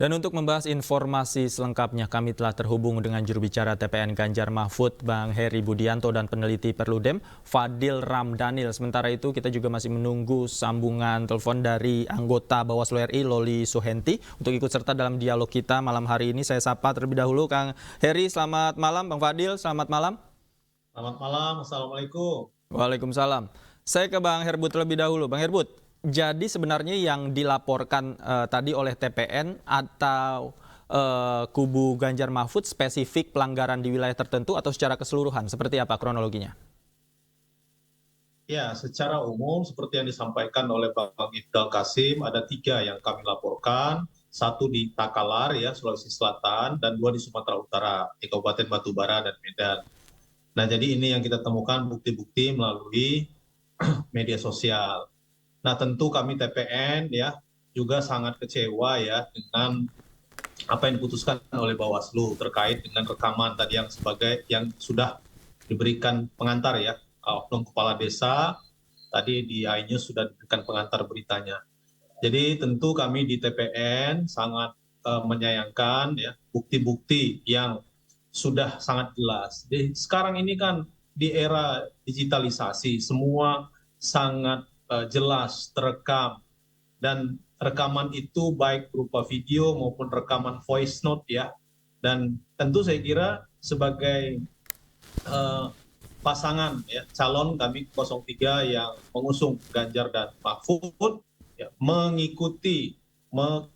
Dan untuk membahas informasi selengkapnya, kami telah terhubung dengan juru bicara TPN Ganjar Mahfud, Bang Heri Budianto, dan peneliti Perludem, Fadil Ramdhanil. Sementara itu, kita juga masih menunggu sambungan telepon dari anggota Bawaslu RI, Loli Suhenti, untuk ikut serta dalam dialog kita malam hari ini. Saya sapa terlebih dahulu Kang Heri, selamat malam. Bang Fadil, selamat malam. Selamat malam, Assalamualaikum. Waalaikumsalam. Saya ke Bang Herbut terlebih dahulu. Bang Herbut, jadi sebenarnya yang dilaporkan tadi oleh TPN atau kubu Ganjar Mahfud spesifik pelanggaran di wilayah tertentu atau secara keseluruhan? Seperti apa kronologinya? Ya, secara umum seperti yang disampaikan oleh Bang Ifdal Kasim, ada 3 yang kami laporkan. 1 di Takalar, ya, Sulawesi Selatan, dan 2 di Sumatera Utara, di Kabupaten Batubara dan Medan. Nah, jadi ini yang kita temukan bukti-bukti melalui media sosial. Nah, tentu kami TPN ya juga sangat kecewa ya dengan apa yang diputuskan oleh Bawaslu terkait dengan rekaman tadi yang sudah diberikan pengantar ya, oknum kepala desa tadi di iNews sudah diberikan pengantar beritanya. Jadi tentu kami di TPN sangat menyayangkan ya bukti-bukti yang sudah sangat jelas. Jadi sekarang ini kan di era digitalisasi semua sangat jelas terekam, dan rekaman itu baik berupa video maupun rekaman voice note ya. Dan tentu saya kira sebagai pasangan ya, calon kami 03 yang mengusung Ganjar dan Mahfud ya, mengikuti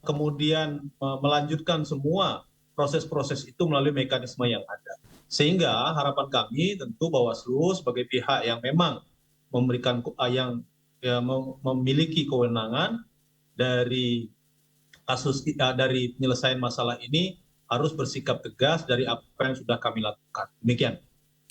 kemudian melanjutkan semua proses-proses itu melalui mekanisme yang ada. Sehingga harapan kami tentu Bawaslu sebagai pihak yang memang memberikan yang ya, memiliki kewenangan dari dari penyelesaian masalah ini harus bersikap tegas dari apa yang sudah kami lakukan. Demikian.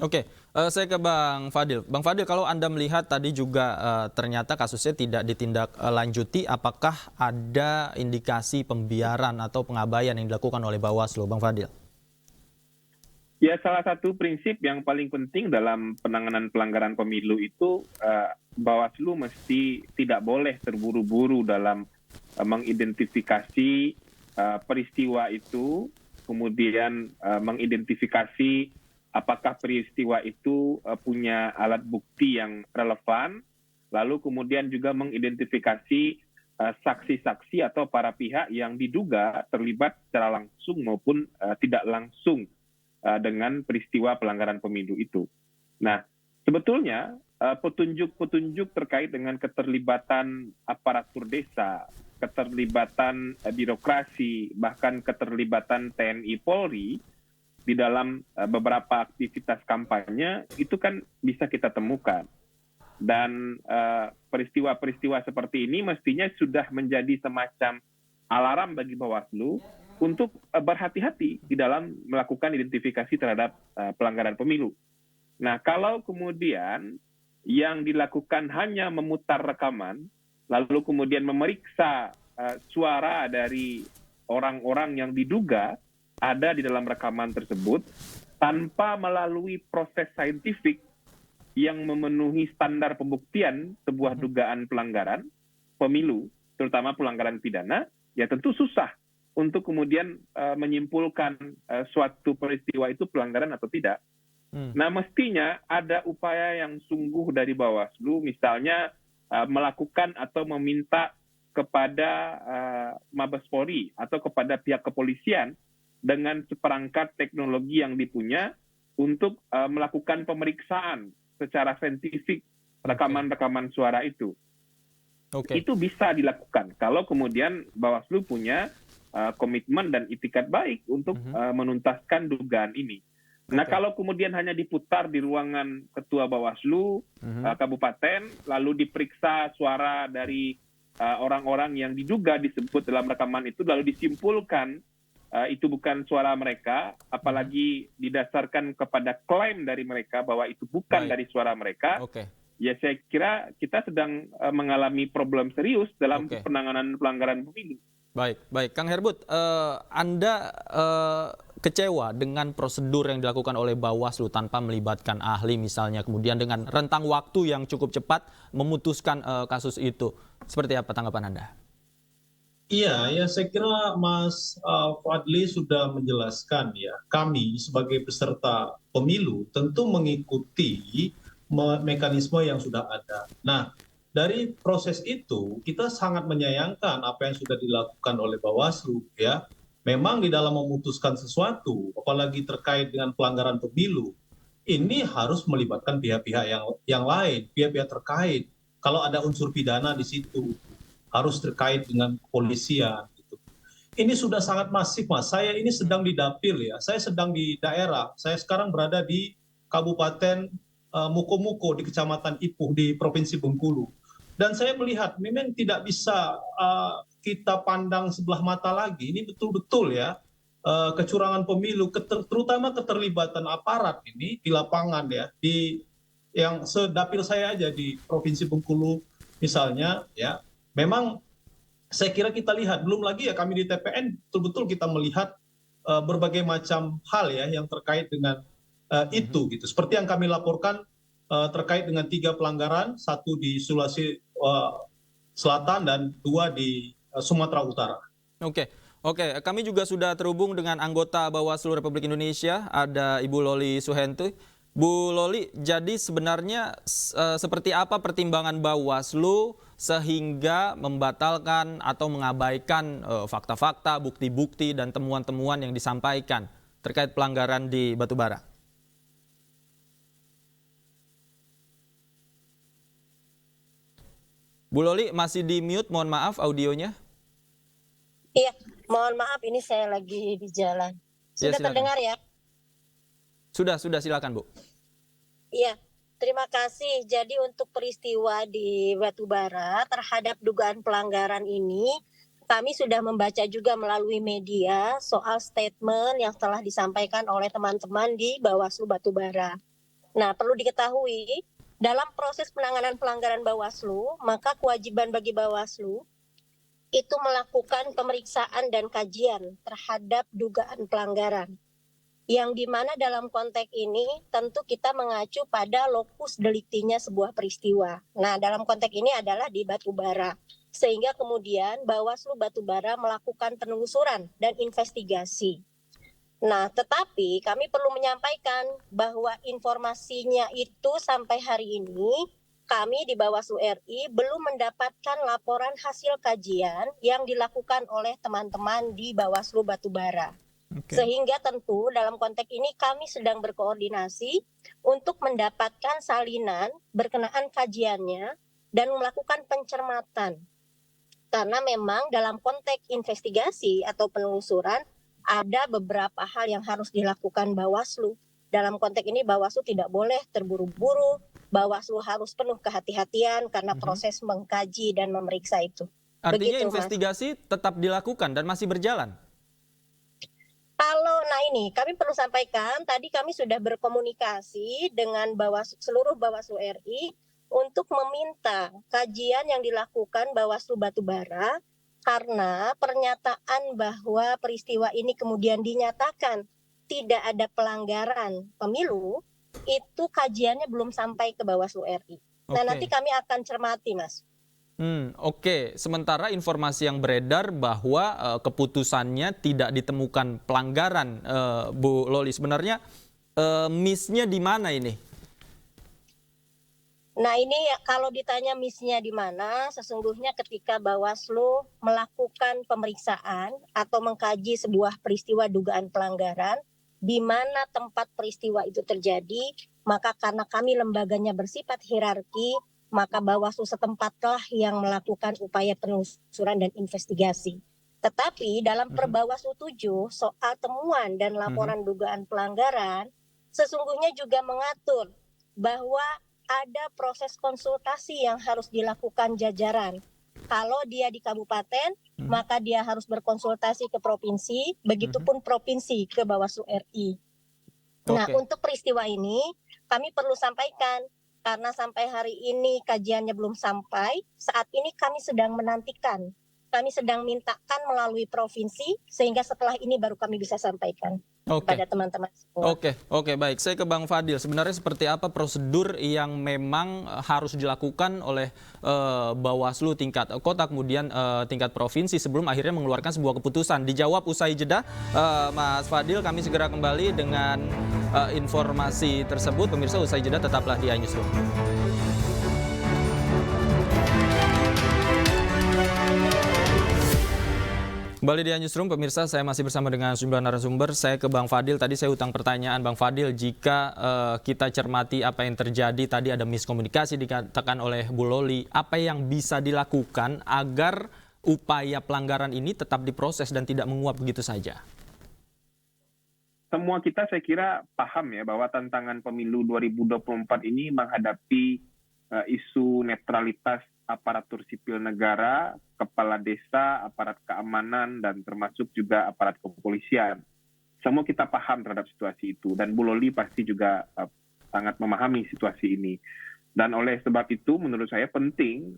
Oke, saya ke Bang Fadil. Bang Fadil, kalau Anda melihat tadi juga ternyata kasusnya tidak ditindaklanjuti, apakah ada indikasi pembiaran atau pengabaian yang dilakukan oleh Bawaslu, Bang Fadil? Ya, salah satu prinsip yang paling penting dalam penanganan pelanggaran pemilu itu Bawaslu mesti tidak boleh terburu-buru dalam mengidentifikasi peristiwa itu, kemudian mengidentifikasi apakah peristiwa itu punya alat bukti yang relevan, lalu kemudian juga mengidentifikasi saksi-saksi atau para pihak yang diduga terlibat secara langsung maupun tidak langsung dengan peristiwa pelanggaran pemilu itu. Nah, sebetulnya petunjuk-petunjuk terkait dengan keterlibatan aparatur desa, keterlibatan birokrasi, bahkan keterlibatan TNI Polri di dalam beberapa aktivitas kampanye itu kan bisa kita temukan. Dan peristiwa-peristiwa seperti ini mestinya sudah menjadi semacam alarm bagi Bawaslu untuk berhati-hati di dalam melakukan identifikasi terhadap pelanggaran pemilu. Nah, kalau kemudian yang dilakukan hanya memutar rekaman, lalu kemudian memeriksa suara dari orang-orang yang diduga ada di dalam rekaman tersebut tanpa melalui proses saintifik yang memenuhi standar pembuktian sebuah dugaan pelanggaran pemilu, terutama pelanggaran pidana, ya tentu susah untuk kemudian menyimpulkan suatu peristiwa itu pelanggaran atau tidak. Nah, mestinya ada upaya yang sungguh dari Bawaslu, misalnya melakukan atau meminta kepada Mabes Polri atau kepada pihak kepolisian dengan seperangkat teknologi yang dipunya untuk melakukan pemeriksaan secara saintifik rekaman-rekaman suara itu. Itu bisa dilakukan kalau kemudian Bawaslu punya komitmen dan itikat baik untuk menuntaskan dugaan ini. Nah, kalau kemudian hanya diputar di ruangan ketua Bawaslu kabupaten, lalu diperiksa suara dari orang-orang yang diduga disebut dalam rekaman itu, lalu disimpulkan itu bukan suara mereka, apalagi didasarkan kepada klaim dari mereka bahwa itu bukan dari suara mereka, ya saya kira kita sedang mengalami problem serius dalam penanganan pelanggaran pemilu. Baik. Kang Herbut, Anda kecewa dengan prosedur yang dilakukan oleh Bawaslu tanpa melibatkan ahli misalnya, kemudian dengan rentang waktu yang cukup cepat memutuskan kasus itu. Seperti apa tanggapan Anda? Iya, ya saya kira Mas Fadli sudah menjelaskan ya. Kami sebagai peserta pemilu tentu mengikuti mekanisme yang sudah ada. Nah, dari proses itu kita sangat menyayangkan apa yang sudah dilakukan oleh Bawaslu ya. Memang di dalam memutuskan sesuatu, apalagi terkait dengan pelanggaran pemilu, ini harus melibatkan pihak-pihak yang lain, pihak-pihak terkait. Kalau ada unsur pidana di situ, harus terkait dengan kepolisian. Gitu. Ini sudah sangat masif, Mas. Saya ini sedang di dapil ya. Saya sedang di daerah. Saya sekarang berada di Kabupaten Mukomuko di Kecamatan Ipuh di Provinsi Bengkulu. Dan saya melihat memang tidak bisa kita pandang sebelah mata lagi. Ini betul-betul ya kecurangan pemilu, terutama keterlibatan aparat ini di lapangan ya, di yang sedapil saya aja di Provinsi Bengkulu misalnya ya, memang saya kira kita lihat, belum lagi ya kami di TPN betul-betul kita melihat berbagai macam hal ya yang terkait dengan itu gitu. Seperti yang kami laporkan terkait dengan 3 pelanggaran, 1 di Sulawesi Selatan dan 2 di Sumatera Utara. Oke, oke. Kami juga sudah terhubung dengan anggota Bawaslu Republik Indonesia, ada Ibu Loli Suhentu. Bu Loli, jadi sebenarnya seperti apa pertimbangan Bawaslu sehingga membatalkan atau mengabaikan fakta-fakta, bukti-bukti, dan temuan-temuan yang disampaikan terkait pelanggaran di Batubara? Bu Loli masih di mute, mohon maaf audionya. Iya, mohon maaf ini saya lagi di jalan. Ya, Sudah silakan. terdengar ya? Sudah silakan Bu. Iya, terima kasih. Jadi untuk peristiwa di Batubara terhadap dugaan pelanggaran ini, kami sudah membaca juga melalui media soal statement yang telah disampaikan oleh teman-teman di Bawaslu Batubara. Nah, perlu diketahui, dalam proses penanganan pelanggaran Bawaslu, maka kewajiban bagi Bawaslu itu melakukan pemeriksaan dan kajian terhadap dugaan pelanggaran. Yang dimana dalam konteks ini tentu kita mengacu pada lokus deliktinya sebuah peristiwa. Nah, dalam konteks ini adalah di Batubara. Sehingga kemudian Bawaslu Batubara melakukan penelusuran dan investigasi. Nah, tetapi kami perlu menyampaikan bahwa informasinya itu sampai hari ini kami di Bawaslu RI belum mendapatkan laporan hasil kajian yang dilakukan oleh teman-teman di Bawaslu Batubara. Oke. Sehingga tentu dalam konteks ini kami sedang berkoordinasi untuk mendapatkan salinan berkenaan kajiannya dan melakukan pencermatan. Karena memang dalam konteks investigasi atau penelusuran ada beberapa hal yang harus dilakukan Bawaslu. Dalam konteks ini Bawaslu tidak boleh terburu-buru, Bawaslu harus penuh kehati-hatian karena proses mengkaji dan memeriksa itu. Artinya Begitu, investigasi tetap dilakukan dan masih berjalan? Nah ini kami perlu sampaikan, tadi kami sudah berkomunikasi dengan seluruh Bawaslu RI untuk meminta kajian yang dilakukan Bawaslu Batubara karena pernyataan bahwa peristiwa ini kemudian dinyatakan tidak ada pelanggaran pemilu, itu kajiannya belum sampai ke Bawaslu RI. Nah, Oke. nanti kami akan cermati, Mas. Oke. Sementara informasi yang beredar bahwa keputusannya tidak ditemukan pelanggaran, Bu Loli. Sebenarnya miss-nya di mana ini? Nah ini kalau ditanya miss-nya di mana, sesungguhnya ketika Bawaslu melakukan pemeriksaan atau mengkaji sebuah peristiwa dugaan pelanggaran, di mana tempat peristiwa itu terjadi, maka karena kami lembaganya bersifat hierarki, maka Bawaslu setempatlah yang melakukan upaya penelusuran dan investigasi. Tetapi dalam Perbawaslu 7 soal temuan dan laporan dugaan pelanggaran, sesungguhnya juga mengatur bahwa ada proses konsultasi yang harus dilakukan jajaran. Kalau dia di kabupaten, maka dia harus berkonsultasi ke provinsi, begitupun provinsi ke Bawaslu RI. Nah, Oke. untuk peristiwa ini kami perlu sampaikan karena sampai hari ini kajiannya belum sampai, saat ini kami sedang menantikan kami sedang mintakan melalui provinsi, sehingga setelah ini baru kami bisa sampaikan kepada teman-teman semua. Oke, baik. Saya ke Bang Fadil. Sebenarnya seperti apa prosedur yang memang harus dilakukan oleh Bawaslu tingkat kota, kemudian tingkat provinsi sebelum akhirnya mengeluarkan sebuah keputusan? Dijawab usai jeda, Mas Fadil. Kami segera kembali dengan informasi tersebut. Pemirsa, usai jeda tetaplah di iNewsroom. Kembali di Newsroom, pemirsa, saya masih bersama dengan sejumlah narasumber. Saya ke Bang Fadil, tadi saya utang pertanyaan. Bang Fadil, jika kita cermati apa yang terjadi, tadi ada miskomunikasi dikatakan oleh Bu Loli, apa yang bisa dilakukan agar upaya pelanggaran ini tetap diproses dan tidak menguap begitu saja? Semua kita saya kira paham ya bahwa tantangan pemilu 2024 ini menghadapi isu netralitas aparatur sipil negara, kepala desa, aparat keamanan, dan termasuk juga aparat kepolisian. Semua kita paham terhadap situasi itu, dan Bu Loli pasti juga sangat memahami situasi ini. Dan oleh sebab itu menurut saya penting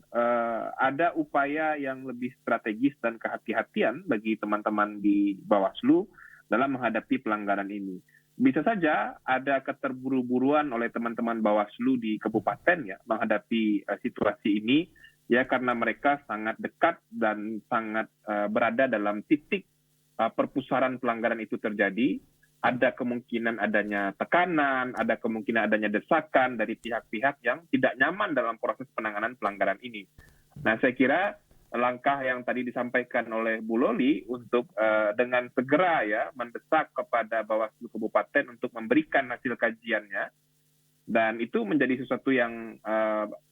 ada upaya yang lebih strategis dan kehati-hatian bagi teman-teman di Bawaslu dalam menghadapi pelanggaran ini. Bisa saja ada keterburu-buruan oleh teman-teman Bawaslu di kabupaten ya menghadapi situasi ini ya, karena mereka sangat dekat dan sangat berada dalam titik perpusaran pelanggaran itu terjadi. Ada kemungkinan adanya tekanan, ada kemungkinan adanya desakan dari pihak-pihak yang tidak nyaman dalam proses penanganan pelanggaran ini. Nah, saya kira langkah yang tadi disampaikan oleh Bu Loli untuk dengan segera ya mendesak kepada Bawaslu Kabupaten untuk memberikan hasil kajiannya, dan itu menjadi sesuatu yang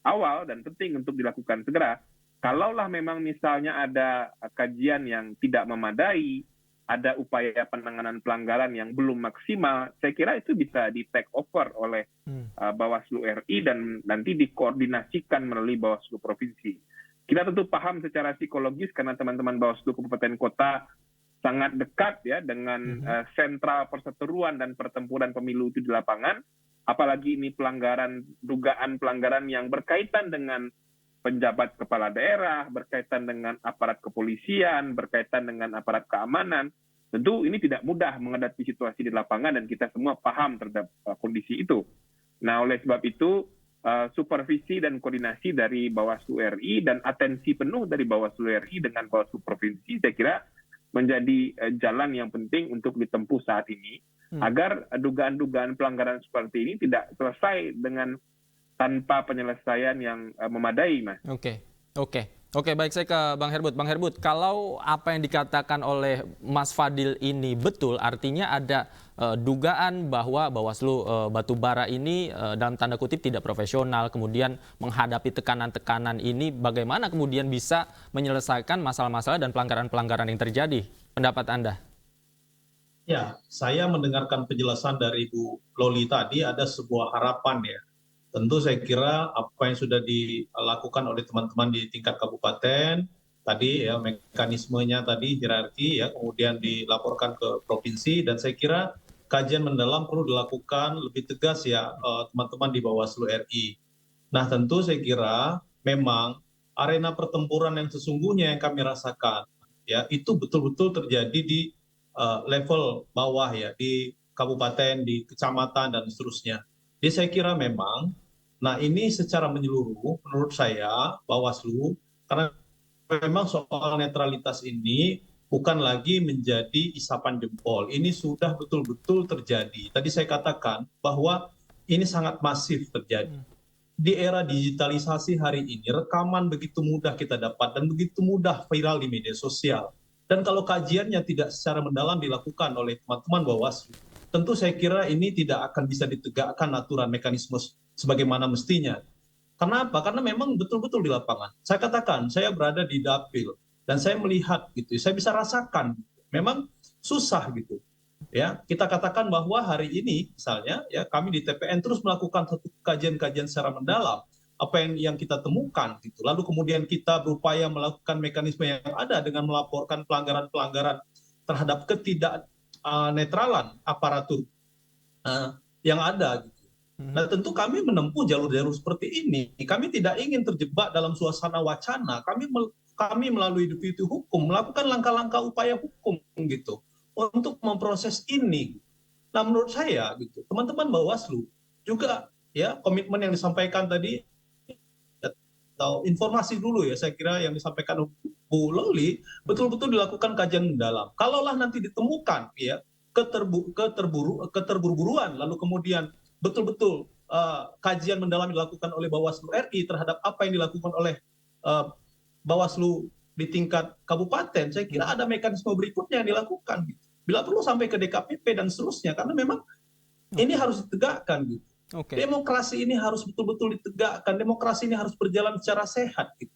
awal dan penting untuk dilakukan segera. Kalaulah memang misalnya ada kajian yang tidak memadai, ada upaya penanganan pelanggaran yang belum maksimal, saya kira itu bisa di take over oleh Bawaslu RI dan nanti dikoordinasikan melalui Bawaslu Provinsi. Kita tentu paham secara psikologis karena teman-teman Bawaslu Kabupaten Kota sangat dekat ya dengan sentral perseteruan dan pertempuran pemilu itu di lapangan. Apalagi ini dugaan pelanggaran yang berkaitan dengan penjabat kepala daerah, berkaitan dengan aparat kepolisian, berkaitan dengan aparat keamanan. Tentu ini tidak mudah menghadapi situasi di lapangan dan kita semua paham terhadap kondisi itu. Nah, oleh sebab itu supervisi dan koordinasi dari Bawaslu RI dan atensi penuh dari Bawaslu RI dengan Bawaslu Provinsi saya kira menjadi jalan yang penting untuk ditempuh saat ini agar dugaan-dugaan pelanggaran seperti ini tidak selesai dengan tanpa penyelesaian yang memadai, Mas. Oke, baik, saya ke Bang Herbut. Bang Herbut, kalau apa yang dikatakan oleh Mas Fadil ini betul, artinya ada dugaan bahwa Bawaslu Batubara ini dalam tanda kutip tidak profesional, kemudian menghadapi tekanan-tekanan ini, bagaimana kemudian bisa menyelesaikan masalah-masalah dan pelanggaran-pelanggaran yang terjadi? Pendapat Anda? Ya, saya mendengarkan penjelasan dari Bu Loli tadi, ada sebuah harapan ya. Tentu saya kira apa yang sudah dilakukan oleh teman-teman di tingkat kabupaten, tadi ya mekanismenya tadi hierarki ya, kemudian dilaporkan ke provinsi, dan saya kira kajian mendalam perlu dilakukan lebih tegas ya teman-teman di Bawaslu RI. Nah, tentu saya kira memang arena pertempuran yang sesungguhnya yang kami rasakan ya itu betul-betul terjadi di level bawah ya, di kabupaten, di kecamatan dan seterusnya. Jadi saya kira memang nah ini secara menyeluruh menurut saya Bawaslu, karena memang soal netralitas ini bukan lagi menjadi isapan jempol, ini sudah betul-betul terjadi. Tadi saya katakan bahwa ini sangat masif terjadi. Di era digitalisasi hari ini rekaman begitu mudah kita dapat dan begitu mudah viral di media sosial. Dan kalau kajiannya tidak secara mendalam dilakukan oleh teman-teman Bawaslu, tentu saya kira ini tidak akan bisa ditegakkan aturan mekanisme sebagaimana mestinya. Kenapa? Karena memang betul-betul di lapangan. Saya katakan, saya berada di dapil dan saya melihat gitu, saya bisa rasakan memang susah gitu. Ya, kita katakan bahwa hari ini misalnya ya kami di TPN terus melakukan satu kajian-kajian secara mendalam apa yang kita temukan gitu. Lalu kemudian kita berupaya melakukan mekanisme yang ada dengan melaporkan pelanggaran-pelanggaran terhadap ketidak netralan aparatur yang ada gitu. Nah, tentu kami menempuh jalur-jalur seperti ini. Kami tidak ingin terjebak dalam suasana wacana. Kami kami melalui Deputi Hukum melakukan langkah-langkah upaya hukum gitu untuk memproses ini. Nah, menurut saya gitu, teman-teman Bawaslu juga ya komitmen yang disampaikan tadi atau informasi dulu ya, saya kira yang disampaikan Bu Loli betul-betul dilakukan kajian mendalam. Kalaulah nanti ditemukan ya keterburu-buruan, lalu kemudian betul-betul kajian mendalam dilakukan oleh Bawaslu RI terhadap apa yang dilakukan oleh Bawaslu di tingkat kabupaten, saya kira ada mekanisme berikutnya yang dilakukan. Bila perlu sampai ke DKPP dan seterusnya, karena memang ini harus ditegakkan gitu. Demokrasi ini harus betul-betul ditegakkan. Demokrasi ini harus berjalan secara sehat gitu.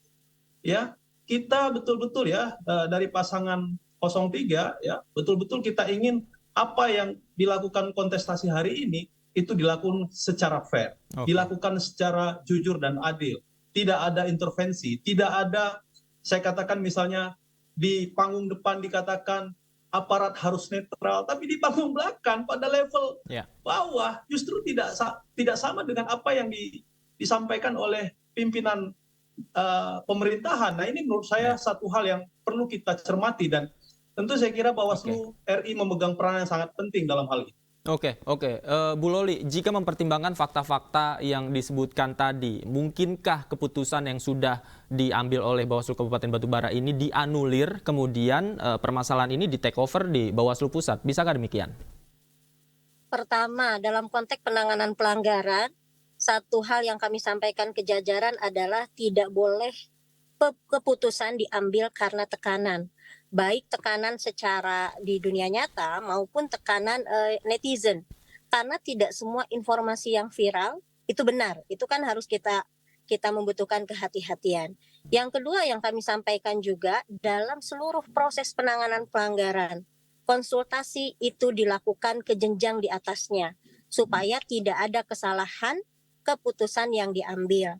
Ya, kita betul-betul ya dari pasangan 03 ya, betul-betul kita ingin apa yang dilakukan kontestasi hari ini itu dilakukan secara fair, dilakukan secara jujur dan adil. Tidak ada intervensi, tidak ada, saya katakan misalnya di panggung depan dikatakan aparat harus netral, tapi di panggung belakang pada level bawah justru tidak sama dengan apa yang disampaikan oleh pimpinan pemerintahan. Nah, ini menurut saya satu hal yang perlu kita cermati, dan tentu saya kira Bawaslu RI memegang peran yang sangat penting dalam hal ini. Oke. Bu Loli, jika mempertimbangkan fakta-fakta yang disebutkan tadi, mungkinkah keputusan yang sudah diambil oleh Bawaslu Kabupaten Batubara ini dianulir, kemudian permasalahan ini di take over di Bawaslu Pusat? Bisakah demikian? Pertama, dalam konteks penanganan pelanggaran, satu hal yang kami sampaikan ke jajaran adalah tidak boleh keputusan diambil karena tekanan. Baik tekanan secara di dunia nyata maupun tekanan netizen. Karena tidak semua informasi yang viral itu benar. Itu kan harus kita membutuhkan kehati-hatian. Yang kedua yang kami sampaikan juga, dalam seluruh proses penanganan pelanggaran, konsultasi itu dilakukan ke jenjang di atasnya supaya tidak ada kesalahan keputusan yang diambil.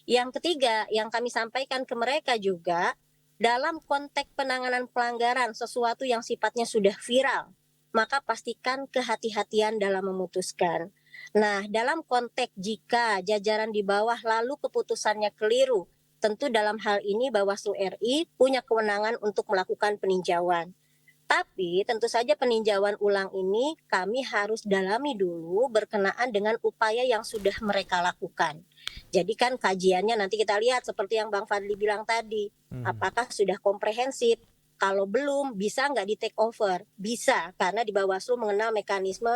Yang ketiga yang kami sampaikan ke mereka juga, dalam konteks penanganan pelanggaran sesuatu yang sifatnya sudah viral, maka pastikan kehati-hatian dalam memutuskan. Nah, dalam konteks jika jajaran di bawah lalu keputusannya keliru, tentu dalam hal ini Bawaslu RI punya kewenangan untuk melakukan peninjauan. Tapi tentu saja peninjauan ulang ini kami harus dalami dulu berkenaan dengan upaya yang sudah mereka lakukan. Jadi kan kajiannya nanti kita lihat seperti yang Bang Fadli bilang tadi, apakah sudah komprehensif? Kalau belum, bisa nggak di take over? Bisa, karena di Bawaslu mengenal mekanisme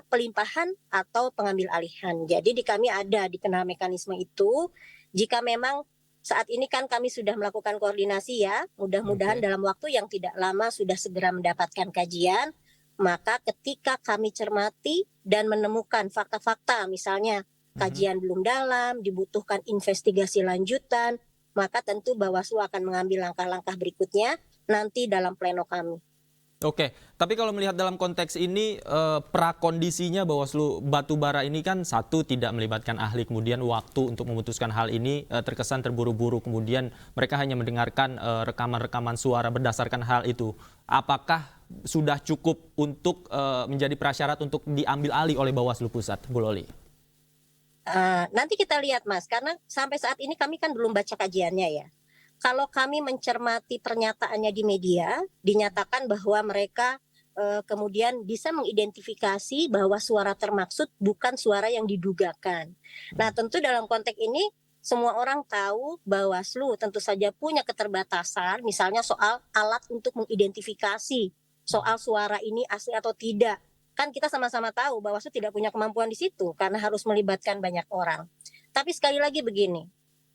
pelimpahan atau pengambil alihan. Jadi di kami ada dikenal mekanisme itu. Jika memang saat ini kan kami sudah melakukan koordinasi ya, mudah-mudahan dalam waktu yang tidak lama sudah segera mendapatkan kajian, maka ketika kami cermati dan menemukan fakta-fakta, misalnya kajian belum dalam, dibutuhkan investigasi lanjutan, maka tentu Bawaslu akan mengambil langkah-langkah berikutnya nanti dalam pleno kami. Oke, tapi kalau melihat dalam konteks ini prakondisinya Bawaslu Batubara ini kan satu tidak melibatkan ahli, kemudian waktu untuk memutuskan hal ini terkesan terburu-buru, kemudian mereka hanya mendengarkan rekaman-rekaman suara berdasarkan hal itu. Apakah sudah cukup untuk menjadi prasyarat untuk diambil alih oleh Bawaslu Pusat, Bu Loli? Nanti kita lihat Mas, karena sampai saat ini kami kan belum baca kajiannya ya. Kalau kami mencermati pernyataannya di media, dinyatakan bahwa mereka kemudian bisa mengidentifikasi bahwa suara termaksud bukan suara yang didugakan. Nah, tentu dalam konteks ini semua orang tahu Bawaslu tentu saja punya keterbatasan, misalnya soal alat untuk mengidentifikasi soal suara ini asli atau tidak. Kan kita sama-sama tahu Bawaslu tidak punya kemampuan di situ karena harus melibatkan banyak orang. Tapi sekali lagi begini,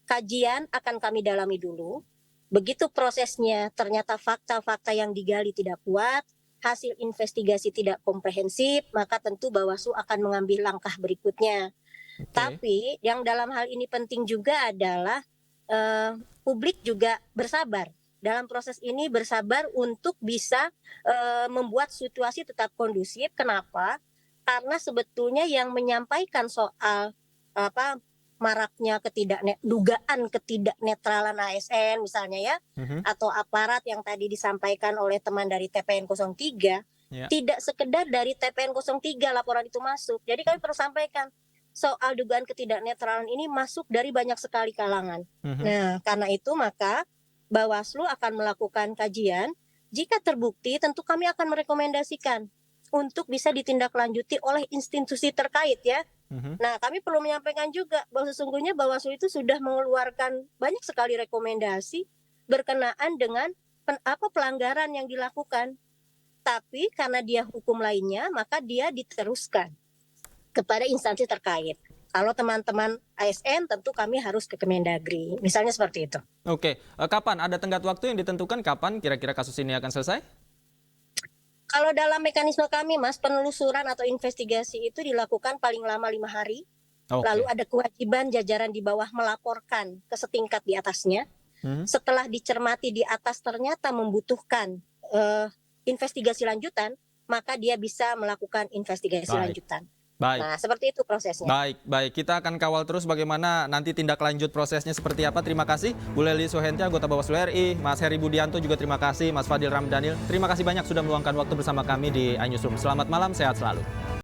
kajian akan kami dalami dulu. Begitu prosesnya ternyata fakta-fakta yang digali tidak kuat, hasil investigasi tidak komprehensif, maka tentu Bawaslu akan mengambil langkah berikutnya. Tapi yang dalam hal ini penting juga adalah publik juga bersabar. Dalam proses ini bersabar untuk bisa membuat situasi tetap kondusif. Kenapa? Karena sebetulnya yang menyampaikan soal maraknya dugaan ketidaknetralan ASN misalnya ya, atau aparat yang tadi disampaikan oleh teman dari TPN 03, tidak sekedar dari TPN 03 laporan itu masuk. Jadi kami perlu sampaikan soal dugaan ketidaknetralan ini masuk dari banyak sekali kalangan. Nah, karena itu maka Bawaslu akan melakukan kajian. Jika terbukti, tentu kami akan merekomendasikan untuk bisa ditindaklanjuti oleh institusi terkait ya. Nah, kami perlu menyampaikan juga bahwa sesungguhnya Bawaslu itu sudah mengeluarkan banyak sekali rekomendasi berkenaan dengan pelanggaran yang dilakukan. Tapi karena dia hukum lainnya, maka dia diteruskan kepada instansi terkait. Kalau teman-teman ASN tentu kami harus ke Kemendagri, misalnya seperti itu. Oke, kapan ada tenggat waktu yang ditentukan kapan kira-kira kasus ini akan selesai? Kalau dalam mekanisme kami, Mas, penelusuran atau investigasi itu dilakukan paling lama 5 hari. Oke. Lalu ada kewajiban jajaran di bawah melaporkan ke setingkat di atasnya. Setelah dicermati di atas ternyata membutuhkan investigasi lanjutan, maka dia bisa melakukan investigasi lanjutan. Baik. Nah, seperti itu prosesnya. Baik. Kita akan kawal terus bagaimana nanti tindak lanjut prosesnya seperti apa. Terima kasih Bu Lely Suhenti, anggota Bawaslu RI, Mas Heri Budianto juga terima kasih, Mas Fadil Ramdhanil. Terima kasih banyak sudah meluangkan waktu bersama kami di iNewsroom. Selamat malam, sehat selalu.